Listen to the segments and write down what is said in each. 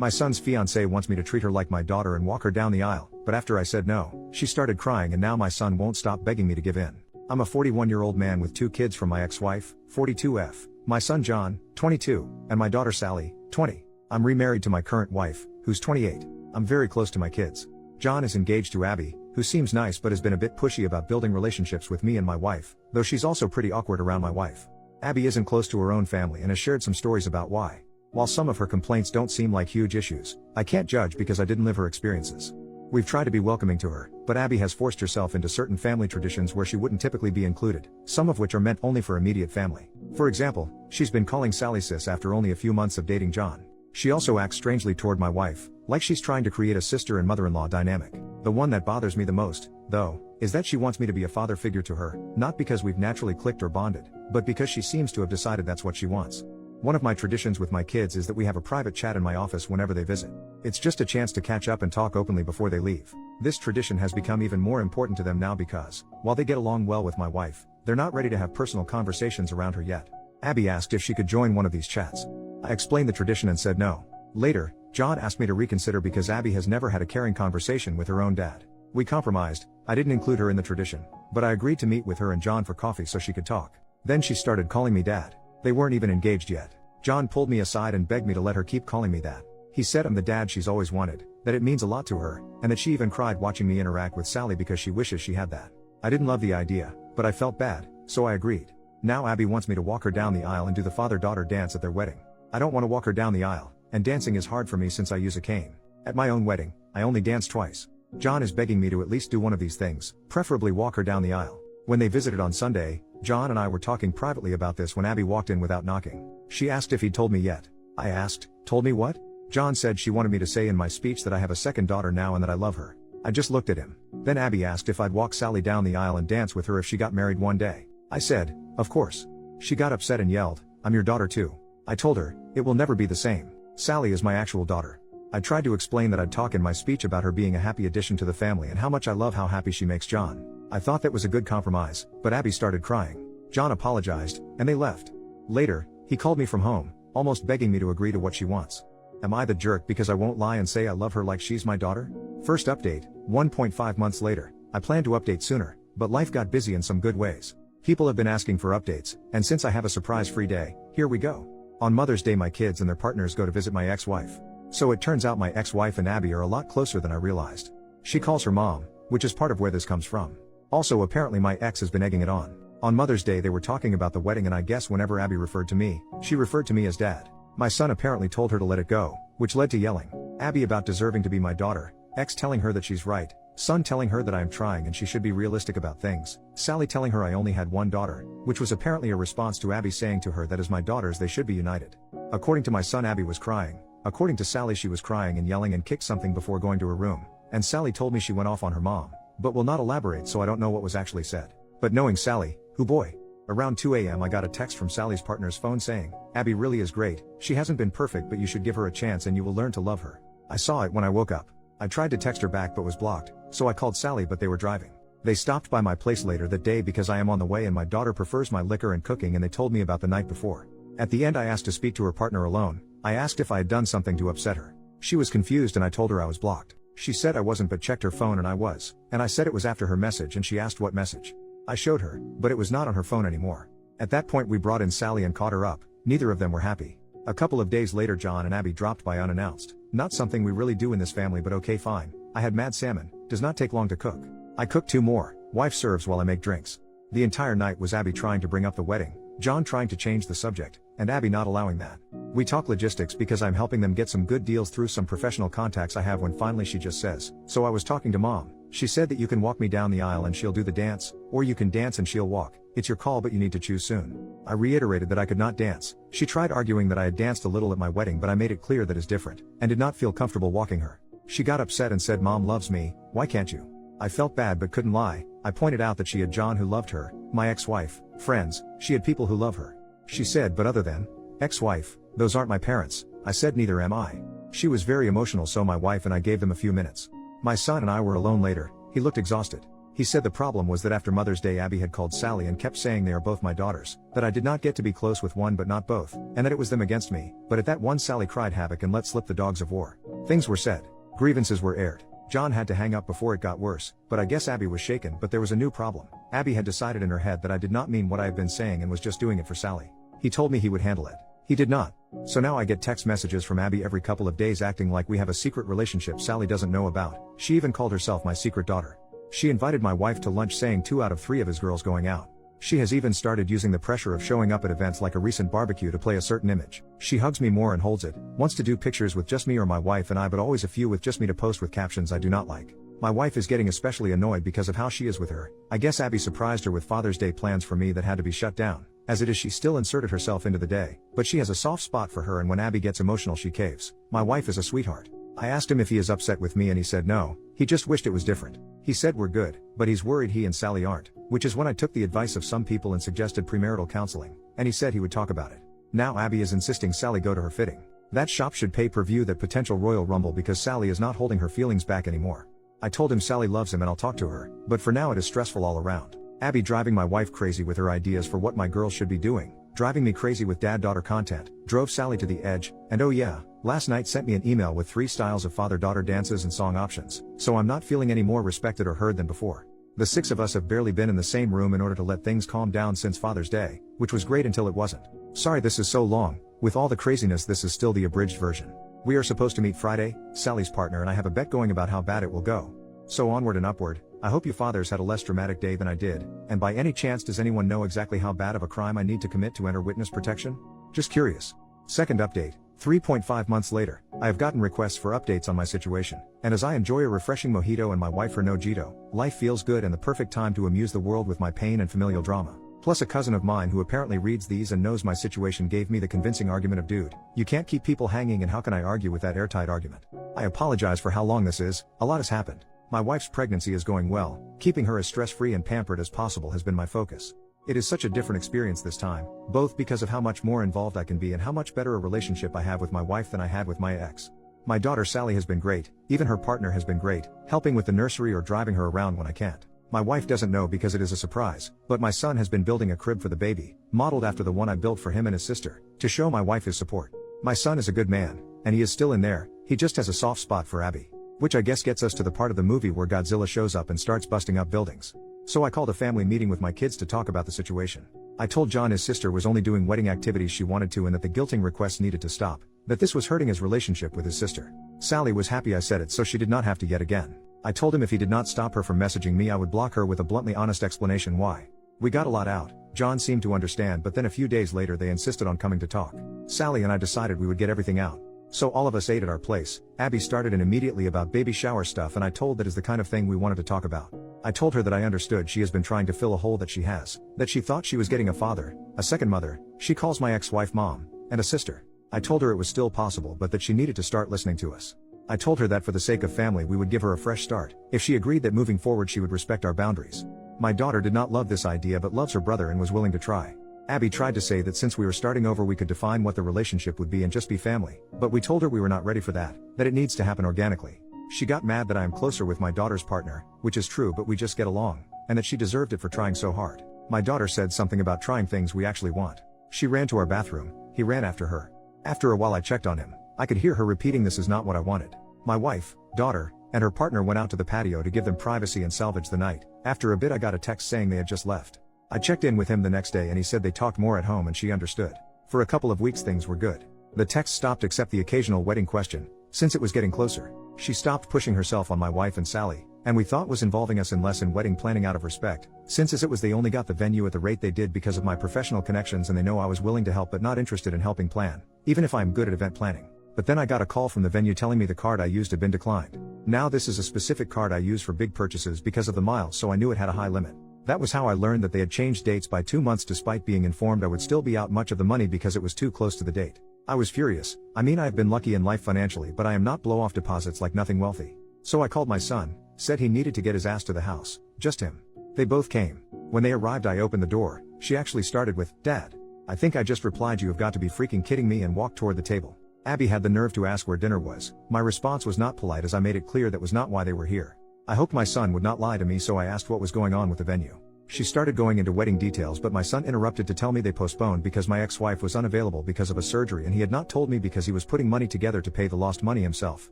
My son's fiancée wants me to treat her like my daughter and walk her down the aisle, but after I said no, she started crying and now my son won't stop begging me to give in. I'm a 41-year-old man with 2 kids from my ex-wife, 42F, my son John, 22, and my daughter Sally, 20. I'm remarried to my current wife, who's 28. I'm very close to my kids. John is engaged to Abby, who seems nice but has been a bit pushy about building relationships with me and my wife, though she's also pretty awkward around my wife. Abby isn't close to her own family and has shared some stories about why. While some of her complaints don't seem like huge issues, I can't judge because I didn't live her experiences. We've tried to be welcoming to her, but Abby has forced herself into certain family traditions where she wouldn't typically be included, some of which are meant only for immediate family. For example, she's been calling Sally sis after only a few months of dating John. She also acts strangely toward my wife, like she's trying to create a sister and mother-in-law dynamic. The one that bothers me the most, though, is that she wants me to be a father figure to her, not because we've naturally clicked or bonded, but because she seems to have decided that's what she wants. One of my traditions with my kids is that we have a private chat in my office whenever they visit. It's just a chance to catch up and talk openly before they leave. This tradition has become even more important to them now because, while they get along well with my wife, they're not ready to have personal conversations around her yet. Abby asked if she could join one of these chats. I explained the tradition and said no. Later, John asked me to reconsider because Abby has never had a caring conversation with her own dad. We compromised. I didn't include her in the tradition, but I agreed to meet with her and John for coffee so she could talk. Then she started calling me dad. They weren't even engaged yet. John pulled me aside and begged me to let her keep calling me that. He said I'm the dad she's always wanted, that it means a lot to her, and that she even cried watching me interact with Sally because she wishes she had that. I didn't love the idea, but I felt bad, so I agreed. Now Abby wants me to walk her down the aisle and do the father-daughter dance at their wedding. I don't want to walk her down the aisle, and dancing is hard for me since I use a cane. At my own wedding, I only danced twice. John is begging me to at least do one of these things, preferably walk her down the aisle. When they visited on Sunday, John and I were talking privately about this when Abby walked in without knocking. She asked if he'd told me yet. I asked, told me what? John said she wanted me to say in my speech that I have a second daughter now and that I love her. I just looked at him. Then Abby asked if I'd walk Sally down the aisle and dance with her if she got married one day. I said, of course. She got upset and yelled, I'm your daughter too. I told her, it will never be the same. Sally is my actual daughter. I tried to explain that I'd talk in my speech about her being a happy addition to the family and how much I love how happy she makes John. I thought that was a good compromise, but Abby started crying. John apologized, and they left. Later, he called me from home, almost begging me to agree to what she wants. Am I the jerk because I won't lie and say I love her like she's my daughter? First update, 1.5 months later. I planned to update sooner, but life got busy in some good ways. People have been asking for updates, and since I have a surprise-free day, here we go. On Mother's Day my kids and their partners go to visit my ex-wife. So it turns out my ex-wife and Abby are a lot closer than I realized. She calls her mom, which is part of where this comes from. Also apparently my ex has been egging it on. On Mother's Day they were talking about the wedding and I guess whenever Abby referred to me, she referred to me as dad. My son apparently told her to let it go, which led to yelling. Abby about deserving to be my daughter, ex telling her that she's right, son telling her that I am trying and she should be realistic about things, Sally telling her I only had one daughter, which was apparently a response to Abby saying to her that as my daughters they should be united. According to my son Abby was crying, according to Sally she was crying and yelling and kicked something before going to her room, and Sally told me she went off on her mom, but will not elaborate so I don't know what was actually said. But knowing Sally, who boy. Around 2 a.m. I got a text from Sally's partner's phone saying, Abby really is great, she hasn't been perfect but you should give her a chance and you will learn to love her. I saw it when I woke up. I tried to text her back but was blocked, so I called Sally but they were driving. They stopped by my place later that day because I am on the way and my daughter prefers my liquor and cooking and they told me about the night before. At the end I asked to speak to her partner alone. I asked if I had done something to upset her. She was confused and I told her I was blocked. She said I wasn't but checked her phone and I was, and I said it was after her message and she asked what message. I showed her, but it was not on her phone anymore. At that point we brought in Sally and caught her up. Neither of them were happy. A couple of days later John and Abby dropped by unannounced. Not something we really do in this family but okay fine. I had mad salmon, does not take long to cook. I cooked 2 more, wife serves while I make drinks. The entire night was Abby trying to bring up the wedding, John trying to change the subject, and Abby not allowing that. We talk logistics because I'm helping them get some good deals through some professional contacts I have when finally she just says, so I was talking to mom. She said that you can walk me down the aisle and she'll do the dance, or you can dance and she'll walk. It's your call but you need to choose soon. I reiterated that I could not dance. She tried arguing that I had danced a little at my wedding but I made it clear that is different, and did not feel comfortable walking her. She got upset and said mom loves me, why can't you? I felt bad but couldn't lie. I pointed out that she had John who loved her, my ex-wife, friends, she had people who love her. She said but other than ex-wife, those aren't my parents. I said neither am I. She was very emotional so my wife and I gave them a few minutes. My son and I were alone later. He looked exhausted. He said the problem was that after Mother's Day Abby had called Sally and kept saying they are both my daughters, that I did not get to be close with one but not both, and that it was them against me, but at that one Sally cried havoc and let slip the dogs of war. Things were said. Grievances were aired. John had to hang up before it got worse, but I guess Abby was shaken, but there was a new problem. Abby had decided in her head that I did not mean what I had been saying and was just doing it for Sally. He told me he would handle it. He did not. So now I get text messages from Abby every couple of days acting like we have a secret relationship Sally doesn't know about. She even called herself my secret daughter. She invited my wife to lunch saying 2 out of 3 of his girls going out. She has even started using the pressure of showing up at events like a recent barbecue to play a certain image. She hugs me more and holds it, wants to do pictures with just me or my wife and I, but always a few with just me to post with captions I do not like. My wife is getting especially annoyed because of how she is with her. I guess Abby surprised her with Father's Day plans for me that had to be shut down. As it is, she still inserted herself into the day, but she has a soft spot for her and when Abby gets emotional she caves. My wife is a sweetheart. I asked him if he is upset with me and he said no, he just wished it was different. He said we're good, but he's worried he and Sally aren't, which is when I took the advice of some people and suggested premarital counseling, and he said he would talk about it. Now Abby is insisting Sally go to her fitting. That shop should pay per view that potential Royal Rumble because Sally is not holding her feelings back anymore. I told him Sally loves him and I'll talk to her, but for now it is stressful all around. Abby driving my wife crazy with her ideas for what my girls should be doing, driving me crazy with dad-daughter content, drove Sally to the edge, and oh yeah, last night sent me an email with 3 styles of father-daughter dances and song options, so I'm not feeling any more respected or heard than before. The 6 of us have barely been in the same room in order to let things calm down since Father's Day, which was great until it wasn't. Sorry this is so long, with all the craziness this is still the abridged version. We are supposed to meet Friday, Sally's partner and I have a bet going about how bad it will go. So onward and upward. I hope you fathers had a less dramatic day than I did, and by any chance does anyone know exactly how bad of a crime I need to commit to enter witness protection? Just curious. Second update, 3.5 months later, I have gotten requests for updates on my situation, and as I enjoy a refreshing mojito and my wife her nojito, life feels good and the perfect time to amuse the world with my pain and familial drama. Plus a cousin of mine who apparently reads these and knows my situation gave me the convincing argument of dude, you can't keep people hanging and how can I argue with that airtight argument? I apologize for how long this is, a lot has happened. My wife's pregnancy is going well, keeping her as stress-free and pampered as possible has been my focus. It is such a different experience this time, both because of how much more involved I can be and how much better a relationship I have with my wife than I had with my ex. My daughter Sally has been great, even her partner has been great, helping with the nursery or driving her around when I can't. My wife doesn't know because it is a surprise, but my son has been building a crib for the baby, modeled after the one I built for him and his sister, to show my wife his support. My son is a good man, and he is still in there, he just has a soft spot for Abby. Which I guess gets us to the part of the movie where Godzilla shows up and starts busting up buildings. So I called a family meeting with my kids to talk about the situation. I told John his sister was only doing wedding activities she wanted to and that the guilting requests needed to stop, that this was hurting his relationship with his sister. Sally was happy I said it so she did not have to yet again. I told him if he did not stop her from messaging me I would block her with a bluntly honest explanation why. We got a lot out, John seemed to understand but then a few days later they insisted on coming to talk. Sally and I decided we would get everything out. So all of us ate at our place. Abby started in immediately about baby shower stuff and I told that is the kind of thing we wanted to talk about. I told her that I understood she has been trying to fill a hole that she has, that she thought she was getting a father, a second mother, she calls my ex-wife mom, and a sister. I told her it was still possible but that she needed to start listening to us. I told her that for the sake of family we would give her a fresh start, if she agreed that moving forward she would respect our boundaries. My daughter did not love this idea but loves her brother and was willing to try. Abby tried to say that since we were starting over we could define what the relationship would be and just be family, but we told her we were not ready for that it needs to happen organically. She got mad that I am closer with my daughter's partner, which is true but we just get along, and that she deserved it for trying so hard. My daughter said something about trying things we actually want. She ran to our bathroom, he ran after her. After a while I checked on him, I could hear her repeating this is not what I wanted. My wife, daughter, and her partner went out to the patio to give them privacy and salvage the night. After a bit I got a text saying they had just left. I checked in with him the next day and he said they talked more at home and she understood. For a couple of weeks things were good. The text stopped except the occasional wedding question, since it was getting closer. She stopped pushing herself on my wife and Sally, and we thought was involving us in less in wedding planning out of respect, since as it was they only got the venue at the rate they did because of my professional connections and they know I was willing to help but not interested in helping plan, even if I'm good at event planning. But then I got a call from the venue telling me the card I used had been declined. Now this is a specific card I use for big purchases because of the miles so I knew it had a high limit. That was how I learned that they had changed dates by 2 months despite being informed I would still be out much of the money because it was too close to the date. I was furious. I mean I have been lucky in life financially but I am not blow off deposits like nothing wealthy. So I called my son, said he needed to get his ass to the house, just him. They both came. When they arrived I opened the door, she actually started with, "Dad." I think I just replied you have got to be freaking kidding me and walked toward the table. Abby had the nerve to ask where dinner was. My response was not polite as I made it clear that was not why they were here. I hoped my son would not lie to me, so I asked what was going on with the venue. She started going into wedding details, but my son interrupted to tell me they postponed because my ex-wife was unavailable because of a surgery, and he had not told me because he was putting money together to pay the lost money himself,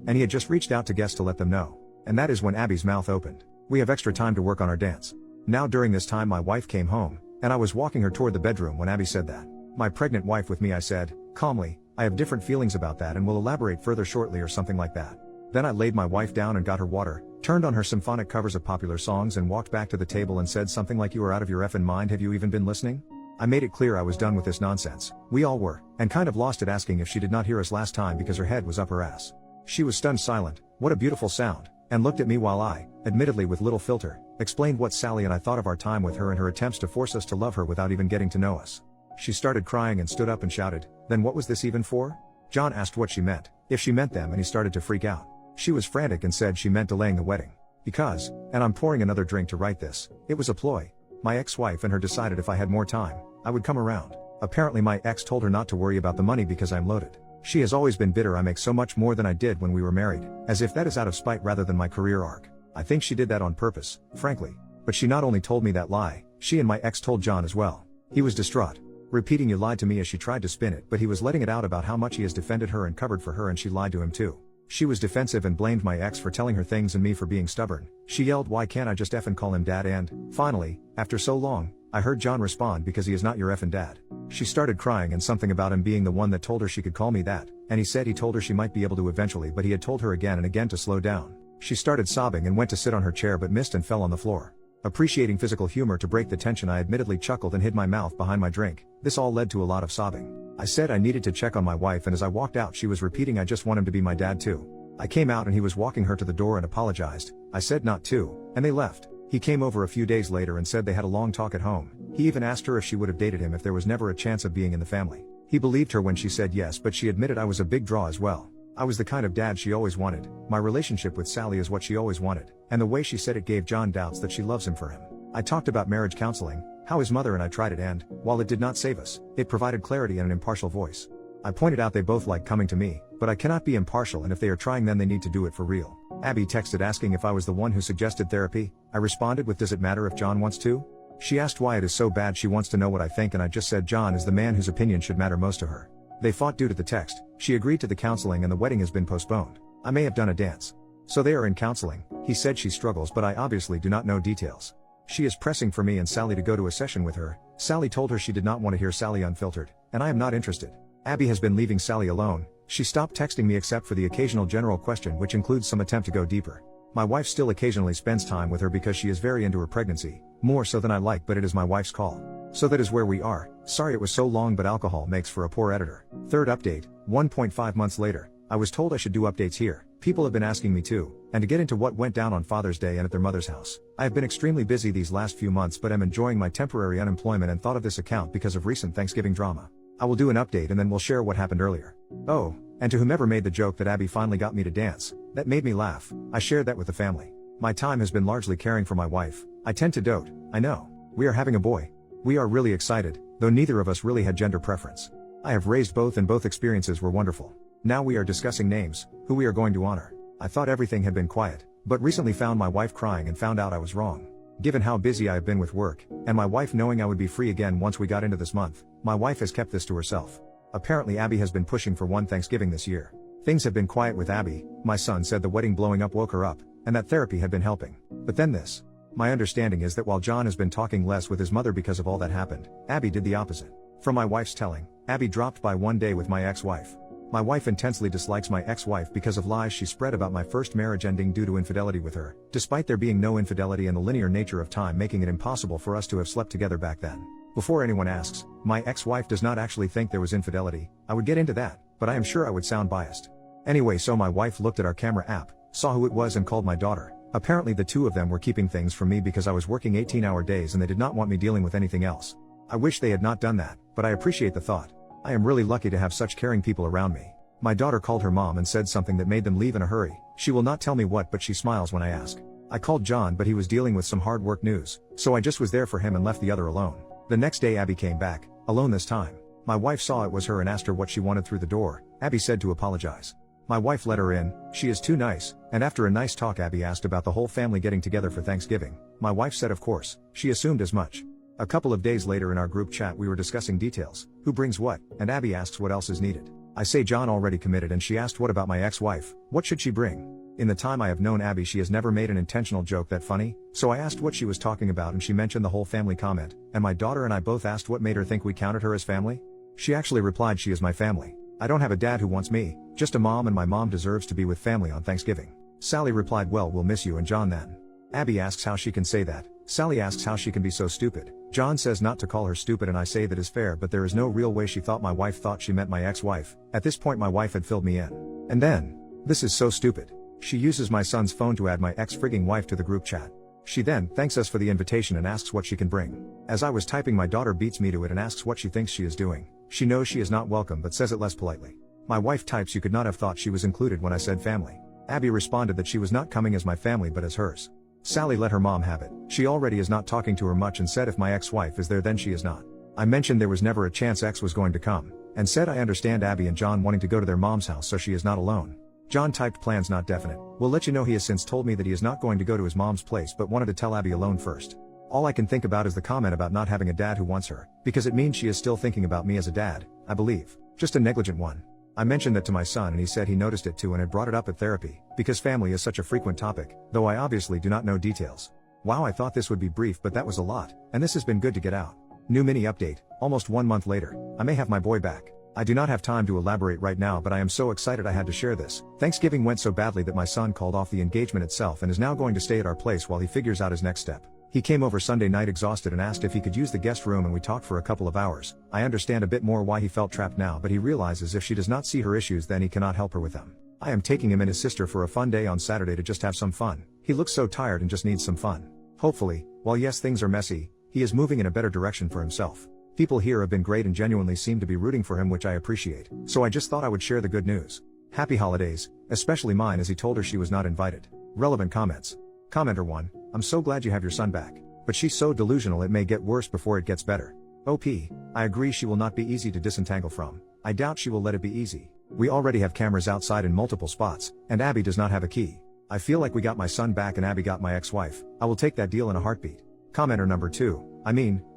and he had just reached out to guests to let them know. And that is when Abby's mouth opened. We have extra time to work on our dance. Now during this time my wife came home, and I was walking her toward the bedroom when Abby said that. My pregnant wife with me, I said, calmly, I have different feelings about that and will elaborate further shortly, or something like that. Then I laid my wife down and got her water, turned on her symphonic covers of popular songs, and walked back to the table and said something like, "You are out of your effing mind, have you even been listening?" I made it clear I was done with this nonsense. We all were, and kind of lost it, asking if she did not hear us last time because her head was up her ass. She was stunned silent, what a beautiful sound, and looked at me while I, admittedly with little filter, explained what Sally and I thought of our time with her and her attempts to force us to love her without even getting to know us. She started crying and stood up and shouted, "Then what was this even for?" John asked what she meant, if she meant them, and he started to freak out. She was frantic and said she meant delaying the wedding. Because, and I'm pouring another drink to write this, it was a ploy. My ex-wife and her decided if I had more time, I would come around. Apparently my ex told her not to worry about the money because I'm loaded. She has always been bitter I make so much more than I did when we were married, as if that is out of spite rather than my career arc. I think she did that on purpose, frankly. But she not only told me that lie, she and my ex told John as well. He was distraught, repeating "you lied to me" as she tried to spin it, but he was letting it out about how much he has defended her and covered for her, and she lied to him too. She was defensive and blamed my ex for telling her things and me for being stubborn. She yelled, "Why can't I just effing call him dad?" And, finally, after so long, I heard John respond, "Because he is not your effing dad." She started crying and something about him being the one that told her she could call me that, and he said he told her she might be able to eventually, but he had told her again and again to slow down. She started sobbing and went to sit on her chair but missed and fell on the floor. Appreciating physical humor to break the tension, I admittedly chuckled and hid my mouth behind my drink. This all led to a lot of sobbing. I said I needed to check on my wife, and as I walked out she was repeating, "I just want him to be my dad too." I came out and he was walking her to the door and apologized. I said not to, and they left. He came over a few days later and said they had a long talk at home. He even asked her if she would have dated him if there was never a chance of being in the family. He believed her when she said yes, but she admitted I was a big draw as well. I was the kind of dad she always wanted. My relationship with Sally is what she always wanted, and the way she said it gave John doubts that she loves him for him. I talked about marriage counseling, how his mother and I tried it, and, while it did not save us, it provided clarity and an impartial voice. I pointed out they both like coming to me, but I cannot be impartial, and if they are trying then they need to do it for real. Abby texted asking if I was the one who suggested therapy. I responded with, "Does it matter if John wants to?" She asked why it is so bad she wants to know what I think, and I just said John is the man whose opinion should matter most to her. They fought due to the text. She agreed to the counseling and the wedding has been postponed. I may have done a dance. So they are in counseling. He said she struggles, but I obviously do not know details. She is pressing for me and Sally to go to a session with her. Sally told her she did not want to hear Sally unfiltered, and I am not interested. Abby has been leaving Sally alone. She stopped texting me except for the occasional general question, which includes some attempt to go deeper. My wife still occasionally spends time with her because she is very into her pregnancy, more so than I like, but it is my wife's call. So that is where we are. Sorry it was so long, but alcohol makes for a poor editor. Third update, 1.5 months later. I was told I should do updates here. People have been asking me to, and to get into what went down on Father's Day and at their mother's house. I have been extremely busy these last few months, but am enjoying my temporary unemployment and thought of this account because of recent Thanksgiving drama. I will do an update and then we'll share what happened earlier. Oh, and to whomever made the joke that Abby finally got me to dance, that made me laugh. I shared that with the family. My time has been largely caring for my wife. I tend to dote, I know. We are having a boy. We are really excited, though neither of us really had gender preference. I have raised both and both experiences were wonderful. Now we are discussing names, who we are going to honor. I thought everything had been quiet, but recently found my wife crying and found out I was wrong. Given how busy I have been with work, and my wife knowing I would be free again once we got into this month, my wife has kept this to herself. Apparently Abby has been pushing for one Thanksgiving this year. Things have been quiet with Abby. My son said the wedding blowing up woke her up, and that therapy had been helping. But then this. My understanding is that while John has been talking less with his mother because of all that happened, Abby did the opposite. From my wife's telling, Abby dropped by one day with my ex-wife. My wife intensely dislikes my ex-wife because of lies she spread about my first marriage ending due to infidelity with her, despite there being no infidelity and the linear nature of time making it impossible for us to have slept together back then. Before anyone asks, my ex-wife does not actually think there was infidelity. I would get into that, but I am sure I would sound biased. Anyway, so my wife looked at our camera app, saw who it was and called my daughter. Apparently the two of them were keeping things from me because I was working 18-hour days and they did not want me dealing with anything else. I wish they had not done that, but I appreciate the thought. I am really lucky to have such caring people around me. My daughter called her mom and said something that made them leave in a hurry. She will not tell me what, but she smiles when I ask. I called John, but he was dealing with some hard work news, so I just was there for him and left the other alone. The next day Abby came back, alone this time. My wife saw it was her and asked her what she wanted through the door. Abby said to apologize. My wife let her in, she is too nice, and after a nice talk Abby asked about the whole family getting together for Thanksgiving. My wife said of course, she assumed as much. A couple of days later in our group chat we were discussing details, who brings what, and Abby asks what else is needed. I say John already committed and she asked what about my ex-wife, what should she bring? In the time I have known Abby she has never made an intentional joke that funny, so I asked what she was talking about and she mentioned the whole family comment, and my daughter and I both asked what made her think we counted her as family? She actually replied she is my family. I don't have a dad who wants me, just a mom and my mom deserves to be with family on Thanksgiving. Sally replied well we'll miss you and John then. Abby asks how she can say that. Sally asks how she can be so stupid. John says not to call her stupid and I say that is fair but there is no real way she thought my wife thought she meant my ex-wife. At this point my wife had filled me in. And then, this is so stupid. She uses my son's phone to add my ex-frigging wife to the group chat. She then thanks us for the invitation and asks what she can bring. As I was typing my daughter beats me to it and asks what she thinks she is doing. She knows she is not welcome but says it less politely. My wife types you could not have thought she was included when I said family. Abby responded that she was not coming as my family but as hers. Sally let her mom have it. She already is not talking to her much and said if my ex-wife is there then she is not. I mentioned there was never a chance X was going to come, and said I understand Abby and John wanting to go to their mom's house so she is not alone. John typed plans not definite. We'll let you know he has since told me that he is not going to go to his mom's place but wanted to tell Abby alone first. All I can think about is the comment about not having a dad who wants her, because it means she is still thinking about me as a dad, I believe. Just a negligent one. I mentioned that to my son and he said he noticed it too and had brought it up at therapy, because family is such a frequent topic, though I obviously do not know details. Wow, I thought this would be brief but that was a lot, and this has been good to get out. New mini update, almost 1 month later, I may have my boy back. I do not have time to elaborate right now but I am so excited I had to share this. Thanksgiving went so badly that my son called off the engagement itself and is now going to stay at our place while he figures out his next step. He came over Sunday night exhausted and asked if he could use the guest room and we talked for a couple of hours. I understand a bit more why he felt trapped now but he realizes if she does not see her issues then he cannot help her with them. I am taking him and his sister for a fun day on Saturday to just have some fun. He looks so tired and just needs some fun. Hopefully, while yes things are messy, he is moving in a better direction for himself. People here have been great and genuinely seem to be rooting for him which I appreciate, so I just thought I would share the good news. Happy holidays, especially mine as he told her she was not invited. Relevant comments. Commenter 1, I'm so glad you have your son back. But she's so delusional it may get worse before it gets better. OP, I agree she will not be easy to disentangle from. I doubt she will let it be easy. We already have cameras outside in multiple spots, and Abby does not have a key. I feel like we got my son back and Abby got my ex-wife. I will take that deal in a heartbeat. Commenter number 2,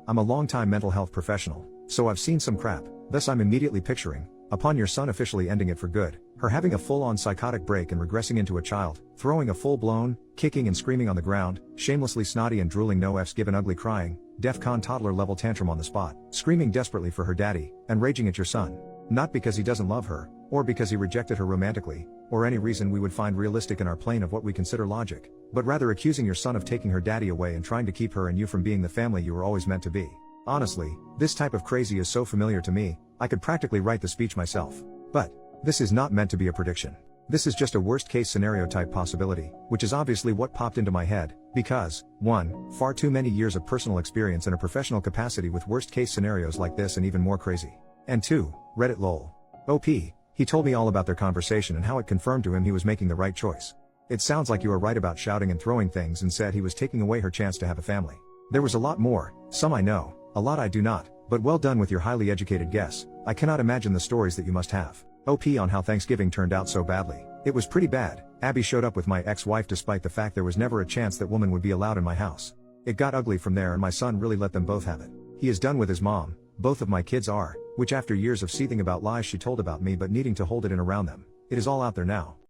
I'm a long-time mental health professional, so I've seen some crap, thus I'm immediately picturing, upon your son officially ending it for good, her having a full-on psychotic break and regressing into a child, throwing a full-blown, kicking and screaming on the ground, shamelessly snotty and drooling no F's given ugly crying, DEFCON toddler level tantrum on the spot, screaming desperately for her daddy, and raging at your son. Not because he doesn't love her, or because he rejected her romantically, or any reason we would find realistic in our plane of what we consider logic, but rather accusing your son of taking her daddy away and trying to keep her and you from being the family you were always meant to be. Honestly, this type of crazy is so familiar to me, I could practically write the speech myself. But this is not meant to be a prediction. This is just a worst-case scenario type possibility, which is obviously what popped into my head, because, 1, far too many years of personal experience in a professional capacity with worst-case scenarios like this and even more crazy. And 2, Reddit lol. OP, he told me all about their conversation and how it confirmed to him he was making the right choice. It sounds like you are right about shouting and throwing things and said he was taking away her chance to have a family. There was a lot more, some I know, a lot I do not, but well done with your highly educated guess. I cannot imagine the stories that you must have. OP on how Thanksgiving turned out so badly. It was pretty bad. Abby showed up with my ex-wife despite the fact there was never a chance that woman would be allowed in my house. It got ugly from there and my son really let them both have it. He is done with his mom, both of my kids are, which after years of seething about lies she told about me but needing to hold it in around them, it is all out there now.